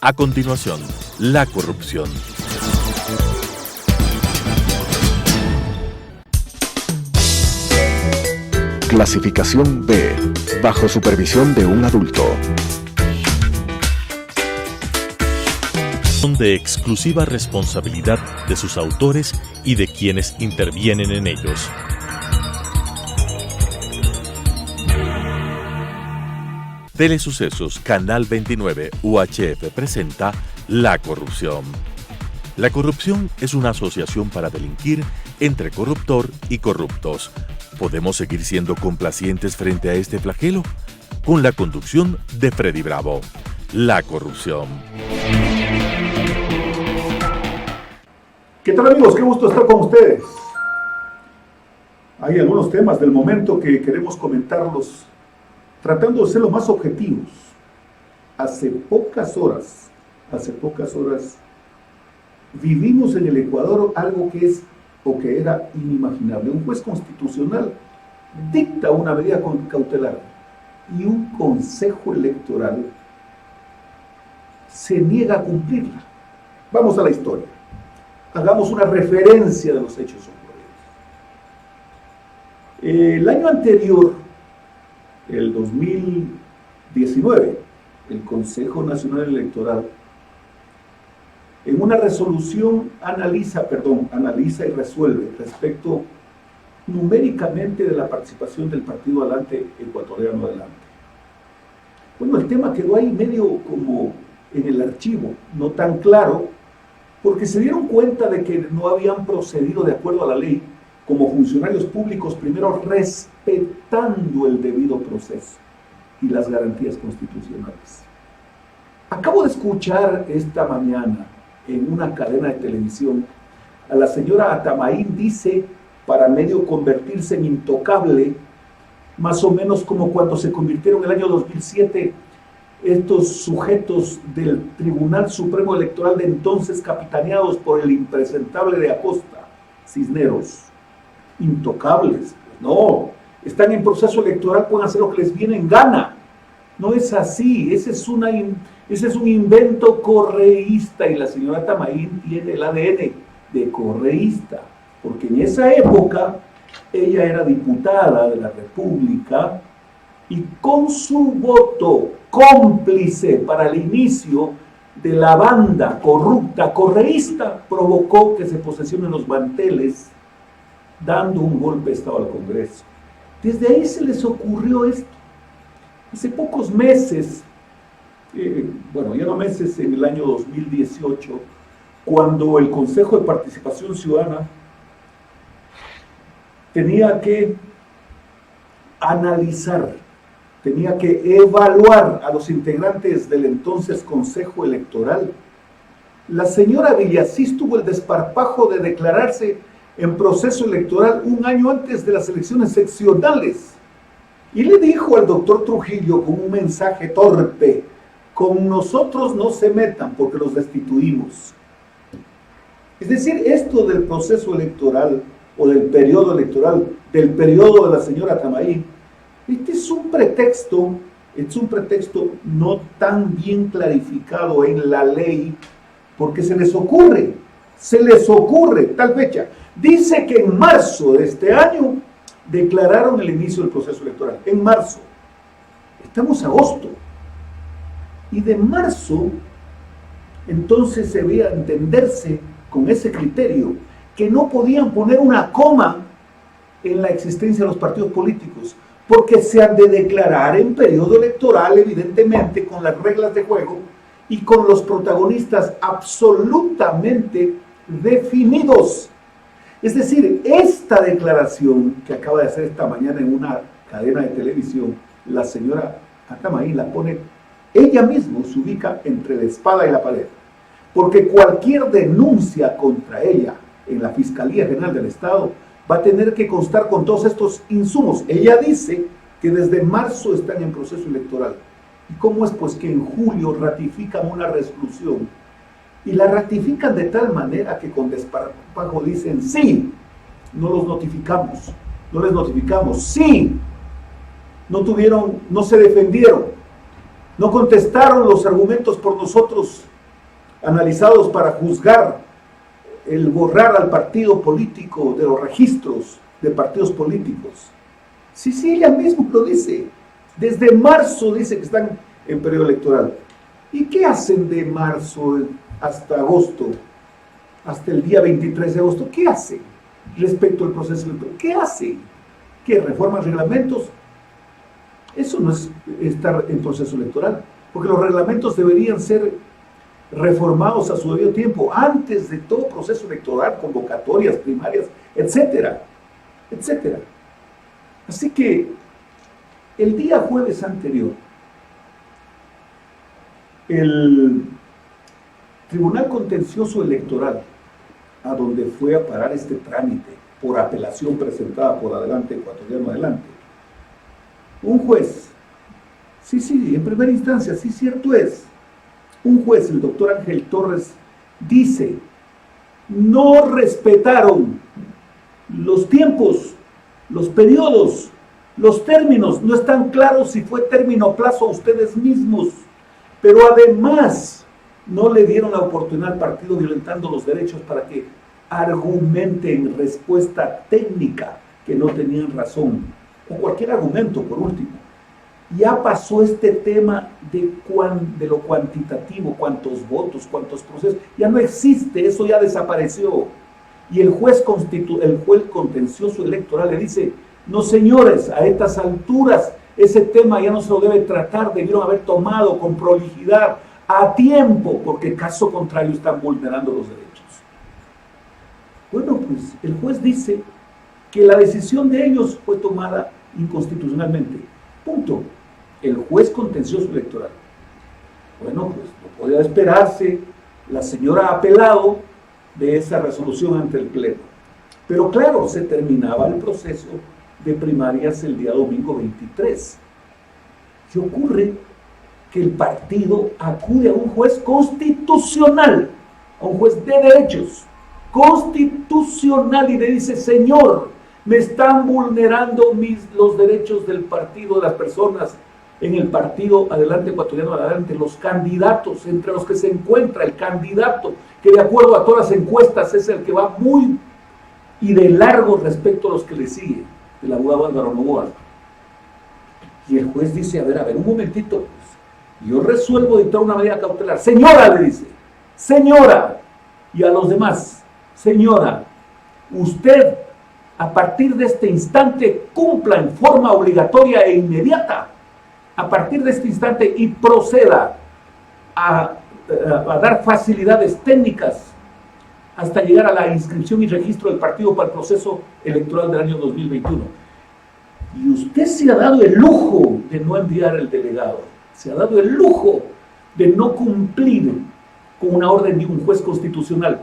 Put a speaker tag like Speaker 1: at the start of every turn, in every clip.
Speaker 1: A continuación, la corrupción.
Speaker 2: Clasificación B, bajo supervisión de un adulto.
Speaker 1: Son de exclusiva responsabilidad de sus autores y de quienes intervienen en ellos. Telesucesos, Canal 29, UHF presenta La Corrupción. La corrupción es una asociación para delinquir entre corruptor y corruptos. ¿Podemos seguir siendo complacientes frente a este flagelo? Con la conducción de Freddy Bravo. La corrupción.
Speaker 3: ¿Qué tal, amigos? Qué gusto estar con ustedes. Hay algunos temas del momento que queremos comentarlos tratando de ser lo más objetivos. Hace pocas horas, vivimos en el Ecuador algo que es o que era inimaginable. Un juez constitucional dicta una medida cautelar y un consejo electoral se niega a cumplirla. Vamos a la historia. Hagamos una referencia de los hechos ocurridos. El año anterior, el 2019, el Consejo Nacional Electoral, en una resolución analiza y resuelve respecto numéricamente de la participación del Partido Adelante Ecuatoriano Adelante. Bueno, el tema quedó ahí medio como en el archivo, no tan claro, porque se dieron cuenta de que no habían procedido de acuerdo a la ley como funcionarios públicos, primero respetando el debido proceso y las garantías constitucionales. Acabo de escuchar esta mañana en una cadena de televisión a la señora Atamaín, dice, para medio convertirse en intocable, más o menos como cuando se convirtieron en el año 2007 estos sujetos del Tribunal Supremo Electoral de entonces, capitaneados por el impresentable de Acosta, Cisneros. Intocables. No, están en proceso electoral, pueden hacer lo que les viene en gana. No es así, ese es un invento correísta, y la señora Tamaín tiene el ADN de correísta, porque en esa época ella era diputada de la República y con su voto cómplice para el inicio de la banda corrupta correísta provocó que se posesionen los manteles, dando un golpe de Estado al Congreso. Desde ahí se les ocurrió esto. Hace pocos meses, en el año 2018, cuando el Consejo de Participación Ciudadana tenía que analizar, tenía que evaluar a los integrantes del entonces Consejo Electoral, la señora Villasís tuvo el desparpajo de declararse en proceso electoral un año antes de las elecciones seccionales y le dijo al doctor Trujillo con un mensaje torpe: con nosotros no se metan porque los destituimos. Es decir, esto del proceso electoral o del periodo electoral, del periodo de la señora Tamaín, este es un pretexto no tan bien clarificado en la ley, porque se les ocurre tal fecha. Dice que en marzo de este año declararon el inicio del proceso electoral. En marzo. Estamos en agosto. Y de marzo, entonces se veía entenderse con ese criterio que no podían poner una coma en la existencia de los partidos políticos, porque se han de declarar en periodo electoral, evidentemente, con las reglas de juego y con los protagonistas absolutamente definidos. Es decir, esta declaración que acaba de hacer esta mañana en una cadena de televisión, la señora Atamaín la pone, ella misma se ubica entre la espada y la pared, porque cualquier denuncia contra ella en la Fiscalía General del Estado va a tener que constar con todos estos insumos. Ella dice que desde marzo están en proceso electoral. ¿Y cómo es pues que en julio ratifican una resolución? Y la ratifican de tal manera que con desparpajo dicen: sí, no les notificamos, sí, no se defendieron, no contestaron los argumentos por nosotros analizados para juzgar el borrar al partido político de los registros de partidos políticos. Sí, ella misma lo dice. Desde marzo dice que están en periodo electoral. ¿Y qué hacen de marzo hasta agosto? Hasta el día 23 de agosto. ¿Qué hacen respecto al proceso electoral? ¿Qué hacen? ¿Qué? ¿Reforman reglamentos? Eso no es estar en proceso electoral, porque los reglamentos deberían ser reformados a su debido tiempo, antes de todo proceso electoral, convocatorias, primarias, etcétera, etcétera. Así que el día jueves anterior, el Tribunal Contencioso Electoral, a donde fue a parar este trámite por apelación presentada por Adelante Ecuatoriano Adelante, un juez, en primera instancia, sí, cierto es, un juez, el doctor Ángel Torres, dice, no respetaron los tiempos, los periodos, los términos, no están claros si fue término o plazo a ustedes mismos, pero además no le dieron la oportunidad al partido violentando los derechos para que argumenten respuesta técnica que no tenían razón, o cualquier argumento por último. Ya pasó este tema de lo cuantitativo, cuántos votos, cuántos procesos, ya no existe, eso ya desapareció. Y el juez contencioso electoral le dice, no señores, a estas alturas ese tema ya no se lo debe tratar, debieron haber tomado con prolijidad, a tiempo, porque caso contrario están vulnerando los derechos. Bueno, pues el juez dice que la decisión de ellos fue tomada inconstitucionalmente. Punto. El juez contencioso electoral. Bueno, pues no podía esperarse, la señora ha apelado de esa resolución ante el Pleno. Pero claro, se terminaba el proceso de primarias el día domingo 23. ¿Qué ocurre? Que el partido acude a un juez constitucional, a un juez de derechos, constitucional, y le dice, señor, me están vulnerando los derechos del partido, de las personas en el partido Adelante Ecuatoriano Adelante, los candidatos, entre los que se encuentra el candidato que de acuerdo a todas las encuestas es el que va muy y de largo respecto a los que le siguen, el abogado Álvaro Novoa. Y el juez dice, a ver, un momentito, pues, yo resuelvo dictar una medida cautelar. Señora, le dice, señora, y a los demás, señora, usted a partir de este instante cumpla en forma obligatoria e inmediata, a partir de este instante, y proceda a dar facilidades técnicas hasta llegar a la inscripción y registro del partido para el proceso electoral del año 2021. Y usted se ha dado el lujo de no enviar el delegado, se ha dado el lujo de no cumplir con una orden de un juez constitucional.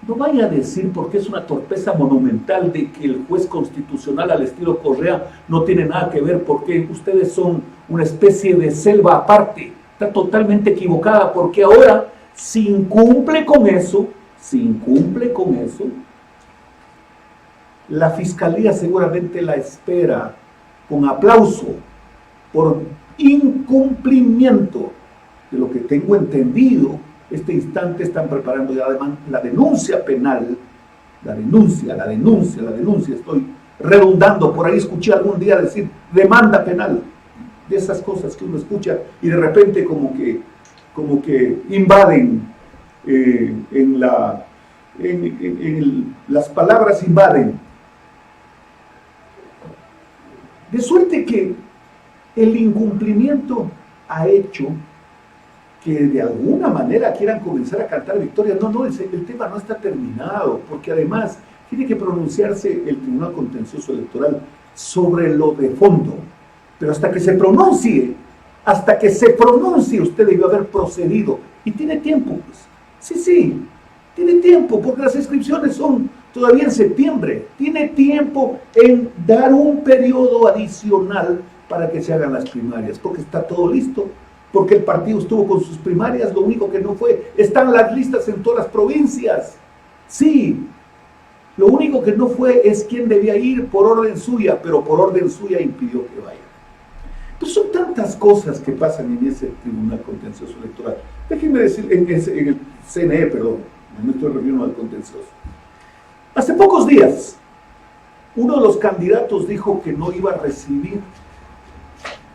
Speaker 3: No vaya a decir, porque es una torpeza monumental, de que el juez constitucional al estilo Correa no tiene nada que ver, porque ustedes son una especie de selva aparte. Está totalmente equivocada, porque ahora, si incumple con eso, la fiscalía seguramente la espera con aplauso por incumplimiento. De lo que tengo entendido, este instante están preparando ya la denuncia penal, la denuncia, estoy redundando, por ahí escuché algún día decir demanda penal, de esas cosas que uno escucha y de repente como que invaden, las palabras invaden. De suerte que el incumplimiento ha hecho que de alguna manera quieran comenzar a cantar victoria. No, el tema no está terminado, porque además tiene que pronunciarse el Tribunal Contencioso Electoral sobre lo de fondo. Pero hasta que se pronuncie, usted debió haber procedido. Y tiene tiempo, pues. Sí, tiene tiempo, porque las inscripciones son todavía en septiembre. Tiene tiempo en dar un periodo adicional para que se hagan las primarias, porque está todo listo. Porque el partido estuvo con sus primarias, lo único que no fue, están las listas en todas las provincias. Sí, lo único que no fue es quién debía ir por orden suya, pero por orden suya impidió que vaya. Pues son tantas cosas que pasan en ese Tribunal Contencioso Electoral. Déjenme decir, en el CNE, perdón, no me estoy refiriendo al contencioso. Hace pocos días, uno de los candidatos dijo que no iba a recibir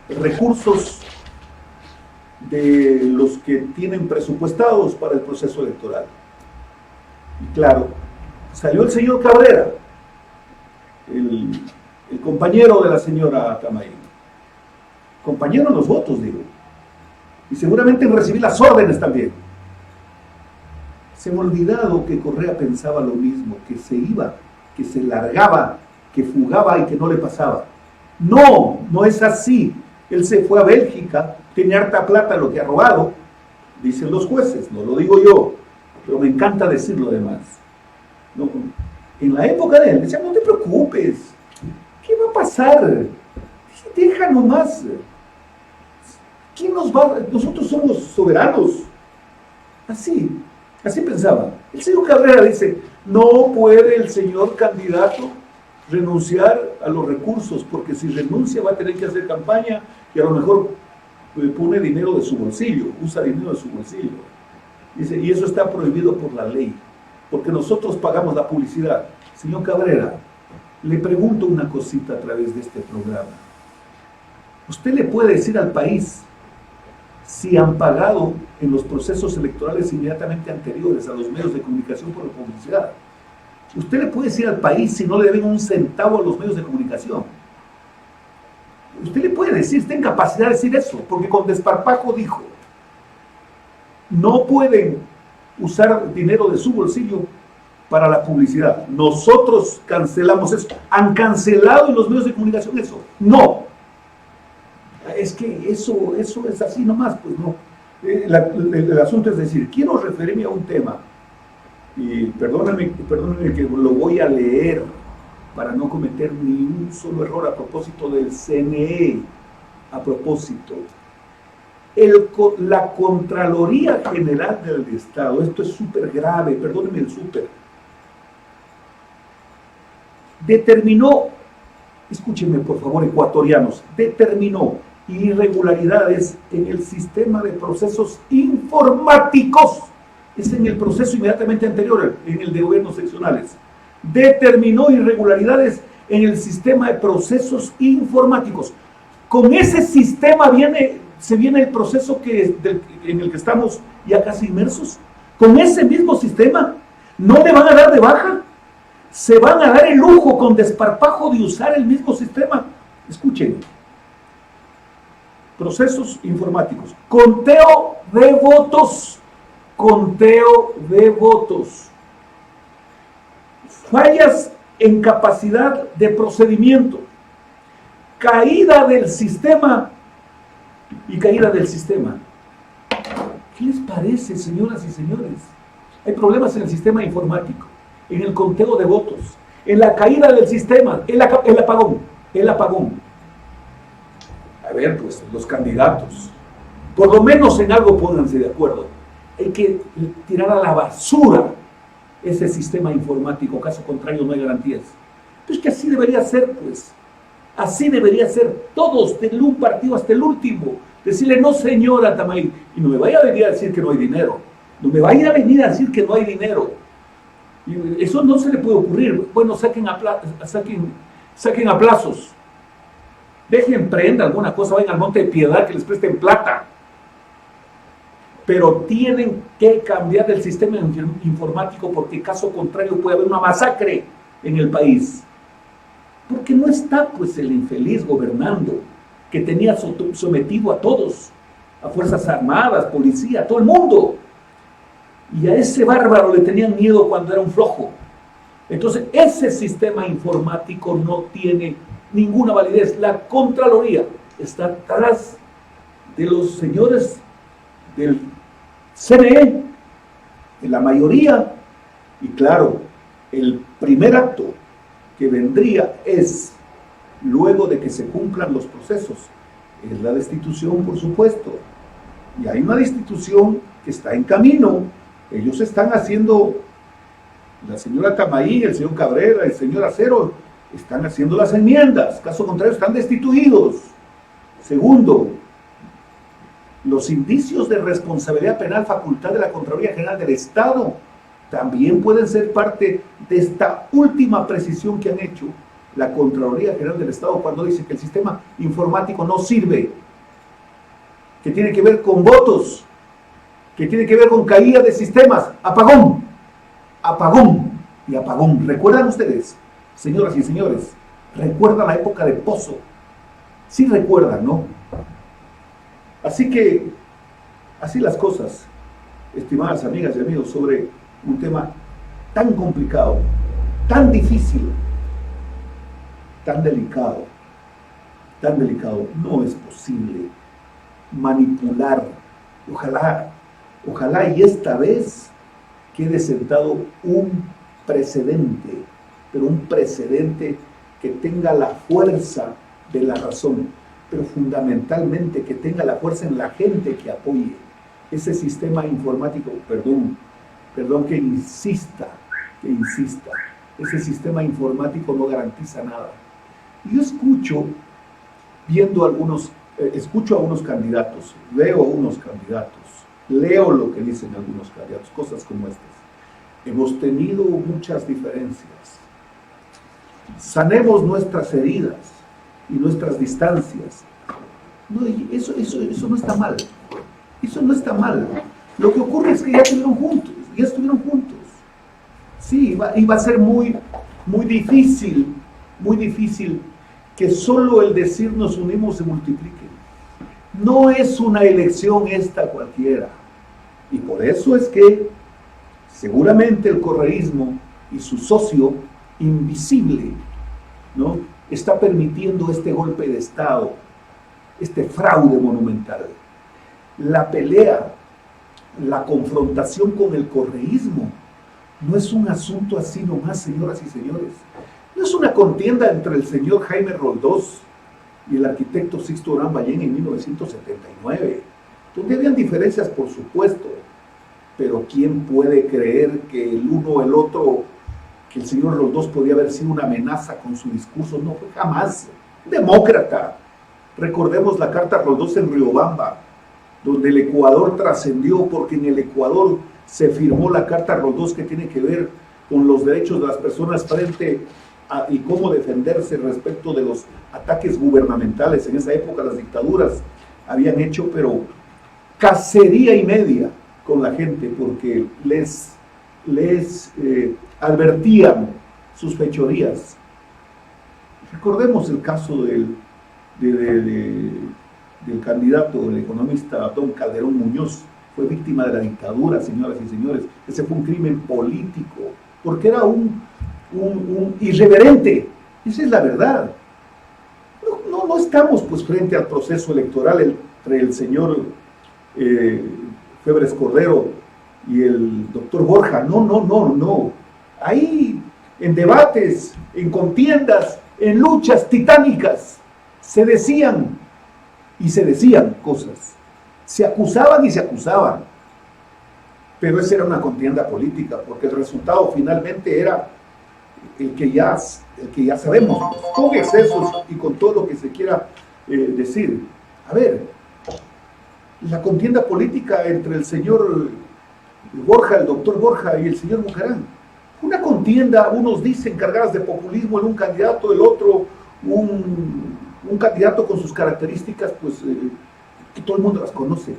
Speaker 3: recursos de los que tienen presupuestados para el proceso electoral. Y claro, salió el señor Cabrera, el compañero de la señora Tamayo, compañero en los votos, digo, y seguramente en recibir las órdenes también. Se me ha olvidado que Correa pensaba lo mismo, que se iba, que se largaba, que fugaba y que no le pasaba. No, no es así. Él se fue a Bélgica, tiene harta plata lo que ha robado, dicen los jueces, no lo digo yo, pero me encanta decirlo además. No, en la época de él, decía, no te preocupes, ¿qué va a pasar? Deja nomás. ¿Quién nos va? Nosotros somos soberanos. Así pensaba. El señor Cabrera dice, no puede el señor candidato renunciar a los recursos, porque si renuncia va a tener que hacer campaña y a lo mejor pone dinero de su bolsillo, usa dinero de su bolsillo. Dice, y eso está prohibido por la ley, porque nosotros pagamos la publicidad. Señor Cabrera, le pregunto una cosita a través de este programa. ¿Usted le puede decir al país si han pagado en los procesos electorales inmediatamente anteriores a los medios de comunicación por la publicidad? Usted le puede decir al país si no le deben un centavo a los medios de comunicación. Usted le puede decir, está en capacidad de decir eso, porque con desparpajo dijo, no pueden usar dinero de su bolsillo para la publicidad. Nosotros cancelamos eso. ¿Han cancelado en los medios de comunicación eso? No. Es que eso es así nomás, pues no. El asunto es decir, quiero referirme a un tema, y perdónenme que lo voy a leer para no cometer ni un solo error a propósito del CNE, a propósito. La Contraloría General del Estado, esto es súper grave, perdónenme el súper, determinó, escúchenme por favor ecuatorianos, determinó irregularidades en el sistema de procesos informáticos, es en el proceso inmediatamente anterior, en el de gobiernos seccionales, determinó irregularidades en el sistema de procesos informáticos. Con ese sistema se viene el proceso en el que estamos ya casi inmersos. Con ese mismo sistema no le van a dar de baja, se van a dar el lujo con desparpajo de usar el mismo sistema. Escuchen, procesos informáticos, conteo de votos, fallas en capacidad de procedimiento, caída del sistema. ¿Qué les parece, señoras y señores? Hay problemas en el sistema informático, en el conteo de votos, en la caída del sistema, el apagón. A ver, pues, los candidatos, por lo menos en algo pónganse de acuerdo. Hay que tirar a la basura ese sistema informático, caso contrario no hay garantías. Pues que así debería ser, pues. Así debería ser, todos, de un partido hasta el último. Decirle, no señora Tamay, y no me vaya a venir a decir que no hay dinero. No me vaya a venir a decir que no hay dinero. Y eso no se le puede ocurrir. Bueno, saquen a plazos. Dejen prenda alguna cosa, vayan al Monte de Piedad que les presten plata. Pero tienen que cambiar el sistema informático porque caso contrario puede haber una masacre en el país. Porque no está pues el infeliz gobernando que tenía sometido a todos, a Fuerzas Armadas, policía, a todo el mundo. Y a ese bárbaro le tenían miedo cuando era un flojo. Entonces ese sistema informático no tiene ninguna validez. La Contraloría está atrás de los señores del CNE, en la mayoría, y claro, el primer acto que vendría es, luego de que se cumplan los procesos, es la destitución, por supuesto. Y hay una destitución que está en camino. Ellos están haciendo, la señora Tamaí, el señor Cabrera, el señor Acero, están haciendo las enmiendas. Caso contrario, están destituidos. Segundo, los indicios de responsabilidad penal facultad de la Contraloría General del Estado también pueden ser parte de esta última precisión que han hecho la Contraloría General del Estado cuando dice que el sistema informático no sirve, que tiene que ver con votos, que tiene que ver con caída de sistemas, apagón, apagón y apagón. ¿Recuerdan ustedes, señoras y señores? ¿Recuerdan la época de Pozo? Sí recuerdan, ¿no? Así que, así las cosas, estimadas amigas y amigos, sobre un tema tan complicado, tan difícil, tan delicado, no es posible manipular. Ojalá y esta vez quede sentado un precedente, pero un precedente que tenga la fuerza de la razón, pero fundamentalmente que tenga la fuerza en la gente que apoye ese sistema informático, perdón que insista, ese sistema informático no garantiza nada. Yo escucho a unos candidatos, veo a unos candidatos, leo lo que dicen algunos candidatos, cosas como estas. Hemos tenido muchas diferencias. Sanemos nuestras heridas y nuestras distancias. No, eso no está mal. Eso no está mal. Lo que ocurre es que ya estuvieron juntos. Sí, iba a ser muy difícil que solo el decir nos unimos se multiplique. No es una elección esta cualquiera. Y por eso es que seguramente el correísmo y su socio invisible, ¿no?, está permitiendo este golpe de Estado, este fraude monumental. La pelea, la confrontación con el correísmo no es un asunto así nomás, señoras y señores. No es una contienda entre el señor Jaime Roldós y el arquitecto Sixto Durán Ballén en 1979, donde habían diferencias, por supuesto, pero ¿quién puede creer que el uno o el otro, que el señor Roldós podía haber sido una amenaza con su discurso? No fue jamás. Demócrata. Recordemos la carta Roldós en Riobamba, donde el Ecuador trascendió porque en el Ecuador se firmó la carta Roldós que tiene que ver con los derechos de las personas frente a, y cómo defenderse respecto de los ataques gubernamentales. En esa época las dictaduras habían hecho, pero cacería y media con la gente porque les advertían sus fechorías. Recordemos el caso del candidato, el economista don Calderón Muñoz. Fue víctima de la dictadura, señoras y señores. Ese fue un crimen político, porque era un irreverente. Esa es la verdad. No estamos pues frente al proceso electoral entre el señor Febres Cordero y el doctor Borja. No. Ahí, en debates, en contiendas, en luchas titánicas, se decían cosas. Se acusaban y se acusaban. Pero esa era una contienda política, porque el resultado finalmente era el que ya sabemos, con excesos y con todo lo que se quiera decir. A ver, la contienda política entre el señor Borja, el doctor Borja y el señor Bucarán, una contienda, unos dicen cargadas de populismo en un candidato, el otro un candidato con sus características, pues que todo el mundo las conoce.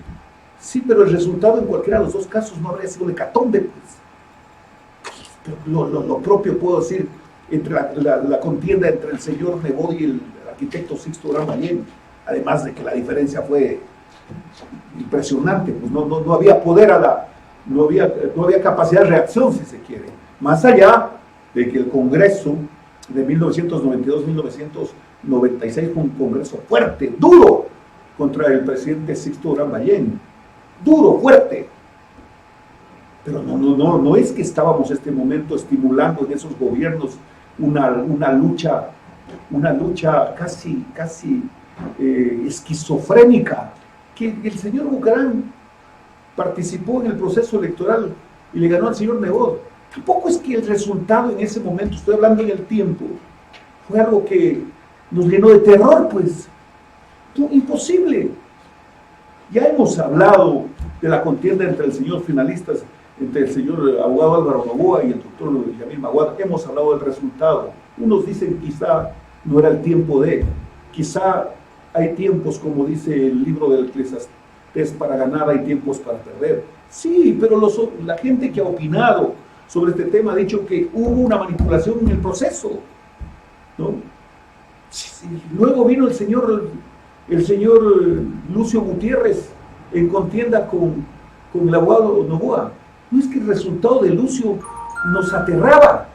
Speaker 3: Sí, pero el resultado en cualquiera de los dos casos no habría sido un hecatombe, pues. Lo propio puedo decir entre la contienda entre el señor Nebot y el arquitecto Sixto Durán Ballén, además de que la diferencia fue impresionante, pues no había poder no había capacidad de reacción, si se quiere, más allá de que el Congreso de 1992-1996 fue un Congreso fuerte, duro, contra el presidente Sixto Durán Ballén, duro, fuerte. Pero no es que estábamos en este momento estimulando en esos gobiernos una lucha casi esquizofrénica, que el señor Bucarán participó en el proceso electoral y le ganó al señor Nebot. Tampoco es que el resultado en ese momento, estoy hablando en el tiempo, fue algo que nos llenó de terror, pues. No, imposible. Ya hemos hablado de la contienda entre el señor finalistas, entre el señor abogado Álvaro Novoa y el doctor Yamil Maguad. Hemos hablado del resultado. Unos dicen quizá no era el tiempo de, quizá hay tiempos, como dice el libro del Eclesiastés, para ganar, hay tiempos para perder. Sí, pero la gente que ha opinado sobre este tema ha dicho que hubo una manipulación en el proceso, ¿no? Sí, luego vino el señor Lucio Gutiérrez en contienda con el abogado Novoa. No es que el resultado de Lucio nos aterraba,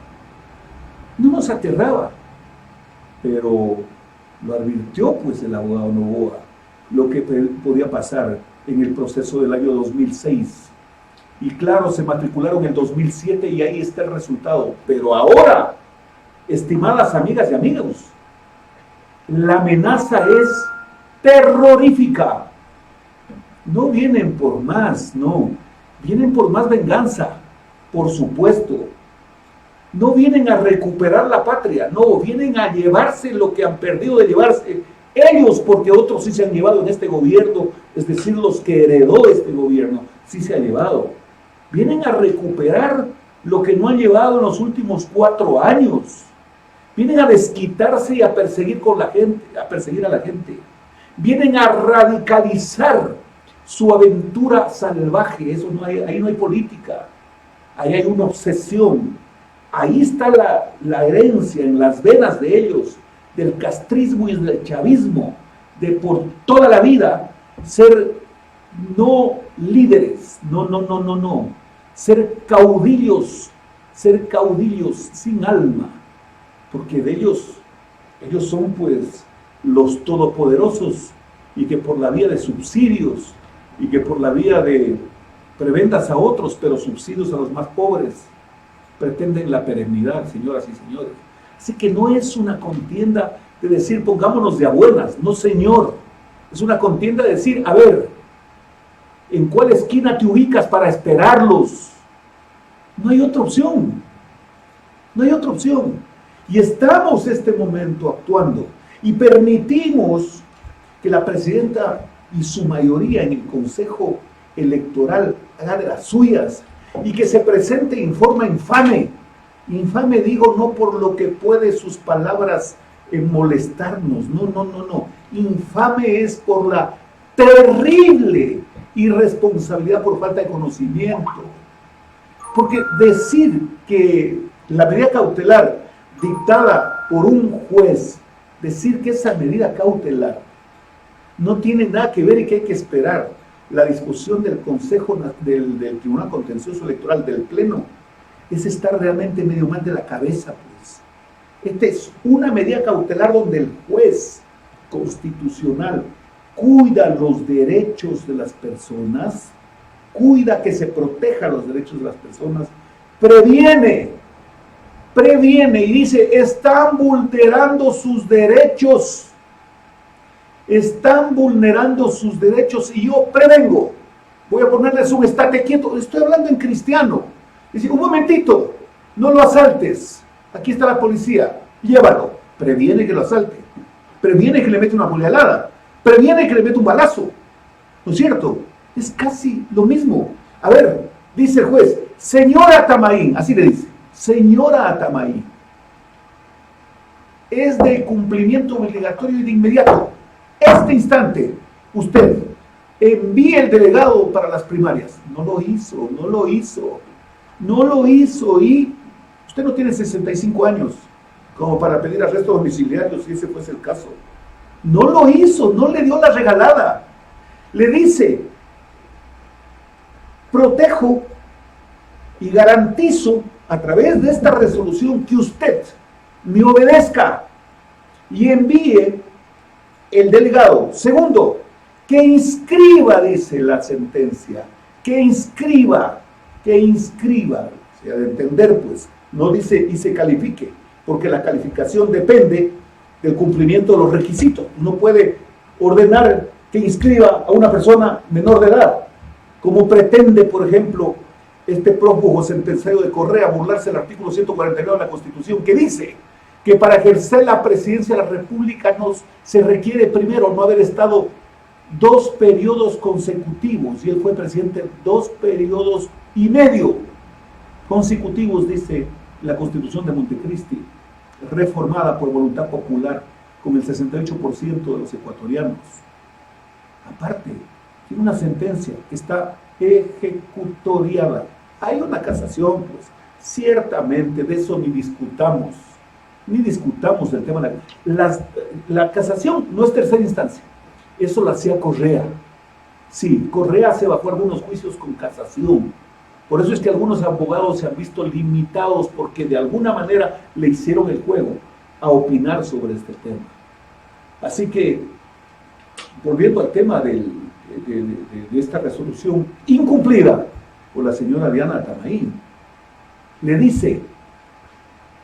Speaker 3: no nos aterraba, pero lo advirtió pues el abogado Novoa, lo que podía pasar en el proceso del año 2006. Y claro, se matricularon en el 2007 y ahí está el resultado. Pero ahora, estimadas amigas y amigos, la amenaza es terrorífica. No vienen por más, no. Vienen por más venganza, por supuesto. No vienen a recuperar la patria, no. Vienen a llevarse lo que han perdido de llevarse ellos, porque otros sí se han llevado en este gobierno, es decir, los que heredó este gobierno, sí se ha llevado. Vienen a recuperar lo que no han llevado en los últimos 4 años. Vienen a desquitarse y a perseguir con la gente, a perseguir a la gente. Vienen a radicalizar su aventura salvaje. Eso no hay, ahí no hay política. Ahí hay una obsesión. Ahí está la herencia en las venas de ellos, del castrismo y del chavismo, de por toda la vida ser no líderes, no, ser caudillos sin alma, porque de ellos son pues los todopoderosos, y que por la vía de subsidios, y que por la vía de prebendas a otros, pero subsidios a los más pobres, pretenden la perennidad, señoras y señores. Así que no es una contienda de decir pongámonos de a buenas, no señor, es una contienda de decir, a ver, ¿en cuál esquina te ubicas para esperarlos? No hay otra opción. No hay otra opción. Y estamos este momento actuando y permitimos que la presidenta y su mayoría en el Consejo Electoral haga de las suyas y que se presente en forma infame. Infame digo no por lo que puede sus palabras molestarnos, no. Infame es por la terrible irresponsabilidad por falta de conocimiento. Porque decir que la medida cautelar dictada por un juez, decir que esa medida cautelar no tiene nada que ver y que hay que esperar la discusión del Consejo del Tribunal Contencioso Electoral, del Pleno, es estar realmente medio mal de la cabeza, pues. Esta es una medida cautelar donde el juez constitucional cuida los derechos de las personas, cuida que se protejan los derechos de las personas, previene y dice, están vulnerando sus derechos, y yo prevengo, voy a ponerles un estate quieto, estoy hablando en cristiano, dice, un momentito, no lo asaltes, aquí está la policía, llévalo, previene que lo asalte, previene que le mete una puñalada, previene que le mete un balazo, ¿no es cierto? Es casi lo mismo. A ver, dice el juez, señora Atamaín, así le dice, señora Atamaín, es de cumplimiento obligatorio y de inmediato. Este instante, usted envíe el delegado para las primarias. No lo hizo, y usted no tiene 65 años como para pedir arresto domiciliario si ese fuese el caso. No lo hizo, no le dio la regalada. Le dice, protejo y garantizo a través de esta resolución que usted me obedezca y envíe el delegado. Segundo, que inscriba, dice la sentencia, que inscriba, o sea, de entender pues, no dice y se califique, porque la calificación depende del cumplimiento de los requisitos. No puede ordenar que inscriba a una persona menor de edad, como pretende, por ejemplo, este prófugo sentenciado de Correa burlarse del artículo 149 de la Constitución, que dice que para ejercer la presidencia de la República se requiere primero no haber estado 2 periodos consecutivos, y él fue presidente 2 periodos y medio consecutivos, dice la Constitución de Montecristi, reformada por voluntad popular con el 68% de los ecuatorianos. Aparte, tiene una sentencia que está ejecutoriada. Hay una casación, pues, ciertamente, de eso ni discutamos el tema. La casación no es tercera instancia, eso la hacía Correa. Sí, Correa se bajó algunos juicios con casación. Por eso es que algunos abogados se han visto limitados porque de alguna manera le hicieron el juego a opinar sobre este tema. Así que, volviendo al tema de esta resolución incumplida por la señora Diana Tamaín, le dice,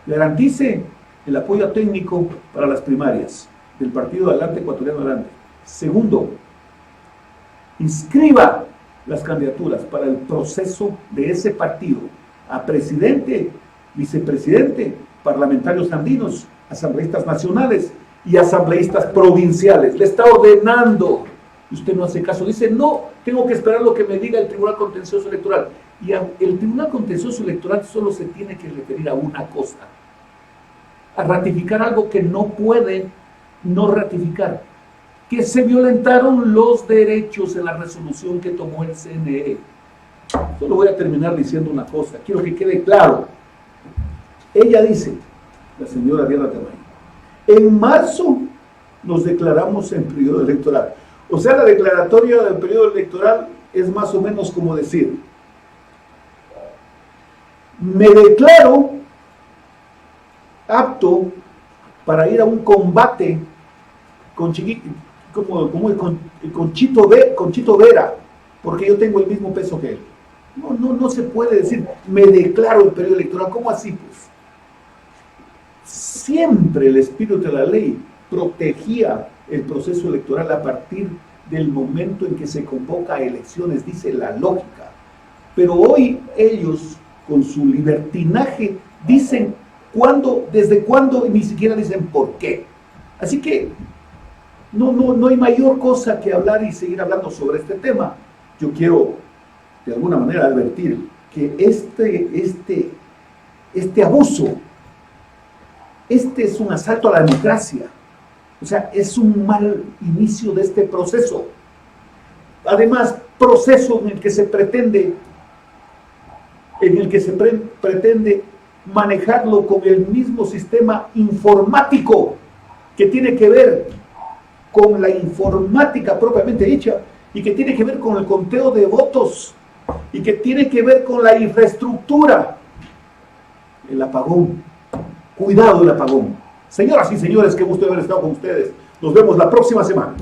Speaker 3: garantice el apoyo técnico para las primarias del Partido Adelante Ecuatoriano Adelante. Segundo, inscriba las candidaturas para el proceso de ese partido a presidente, vicepresidente, parlamentarios andinos, asambleístas nacionales y asambleístas provinciales. Le está ordenando. Usted no hace caso. Dice, no, tengo que esperar lo que me diga el Tribunal Contencioso Electoral. Y el Tribunal Contencioso Electoral solo se tiene que referir a una cosa: a ratificar algo que no puede no ratificar, que se violentaron los derechos en la resolución que tomó el CNE. Solo voy a terminar diciendo una cosa, quiero que quede claro. Ella dice, la señora Diana Tamayo, en marzo nos declaramos en periodo electoral. O sea, la declaratoria del periodo electoral es más o menos como decir, me declaro apto para ir a un combate con Chito Vera, porque yo tengo el mismo peso que él. No se puede decir, me declaro el periodo electoral. ¿Cómo así, pues? Siempre el espíritu de la ley protegía el proceso electoral a partir del momento en que se convoca a elecciones, dice la lógica. Pero hoy ellos, con su libertinaje, dicen cuándo, desde cuándo, y ni siquiera dicen por qué. Así que no hay mayor cosa que hablar y seguir hablando sobre este tema. Yo quiero, de alguna manera, advertir que este abuso, es un asalto a la democracia. O sea, es un mal inicio de este proceso. Además, proceso en el que se pretende manejarlo con el mismo sistema informático que tiene que ver con la informática propiamente dicha y que tiene que ver con el conteo de votos y que tiene que ver con la infraestructura. El apagón. Cuidado el apagón. Señoras y señores, qué gusto haber estado con ustedes. Nos vemos la próxima semana.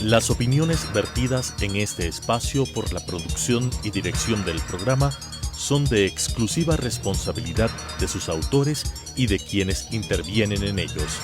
Speaker 1: Las opiniones vertidas en este espacio por la producción y dirección del programa son de exclusiva responsabilidad de sus autores y de quienes intervienen en ellos.